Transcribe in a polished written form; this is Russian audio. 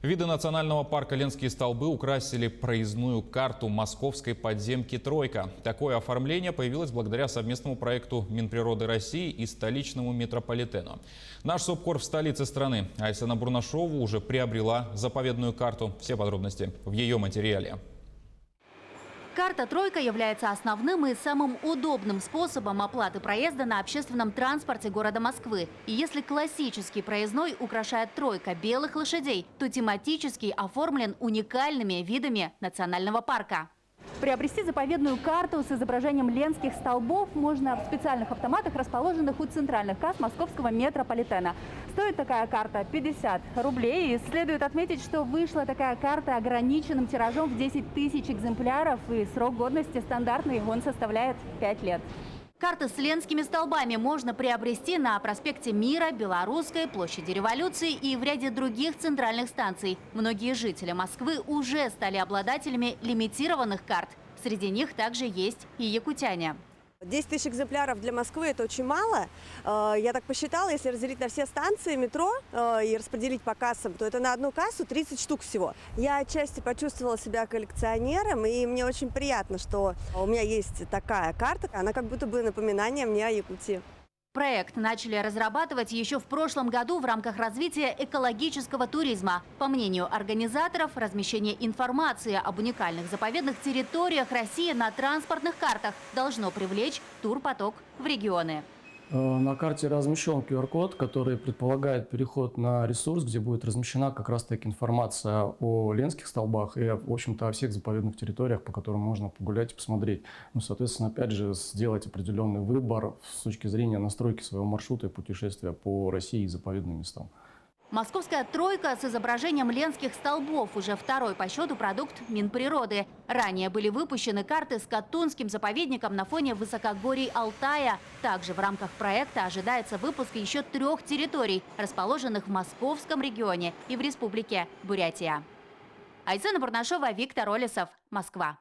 Виды национального парка Ленские столбы украсили проездную карту московской подземки «Тройка». Такое оформление появилось благодаря совместному проекту Минприроды России и столичному метрополитену. Наш СОБКОР в столице страны Айсена Бурнашова уже приобрела заповедную карту. Все подробности в ее материале. Карта «Тройка» является основным и самым удобным способом оплаты проезда на общественном транспорте города Москвы. И если классический проездной украшает «Тройка» белых лошадей, то тематический оформлен уникальными видами национального парка. Приобрести заповедную карту с изображением ленских столбов можно в специальных автоматах, расположенных у центральных касс московского метрополитена. Стоит такая карта 50 рублей. И следует отметить, что вышла такая карта ограниченным тиражом в 10 тысяч экземпляров. И срок годности стандартный, он составляет 5 лет. Карты с ленскими столбами можно приобрести на проспекте Мира, Белорусской, площади Революции и в ряде других центральных станций. Многие жители Москвы уже стали обладателями лимитированных карт. Среди них также есть и якутяне. 10 тысяч экземпляров для Москвы – это очень мало. Я так посчитала, если разделить на все станции метро и распределить по кассам, то это на одну кассу 30 штук всего. Я отчасти почувствовала себя коллекционером, и мне очень приятно, что у меня есть такая карта. Она как будто бы напоминание мне о Якутии. Проект начали разрабатывать еще в прошлом году в рамках развития экологического туризма. По мнению организаторов, размещение информации об уникальных заповедных территориях России на транспортных картах должно привлечь турпоток в регионы. На карте размещен QR-код, который предполагает переход на ресурс, где будет размещена как раз-таки информация о ленских столбах и, в общем-то, о всех заповедных территориях, по которым можно погулять и посмотреть. Ну, соответственно, опять же, сделать определенный выбор с точки зрения настройки своего маршрута и путешествия по России и заповедным местам. Московская «Тройка» с изображением ленских столбов уже второй по счету продукт Минприроды. Ранее были выпущены карты с Катунским заповедником на фоне высокогорий Алтая. Также в рамках проекта ожидается выпуск еще 3 территорий, расположенных в Московском регионе и в Республике Бурятия. Айсена Бурнашова, Виктор Олесов, Москва.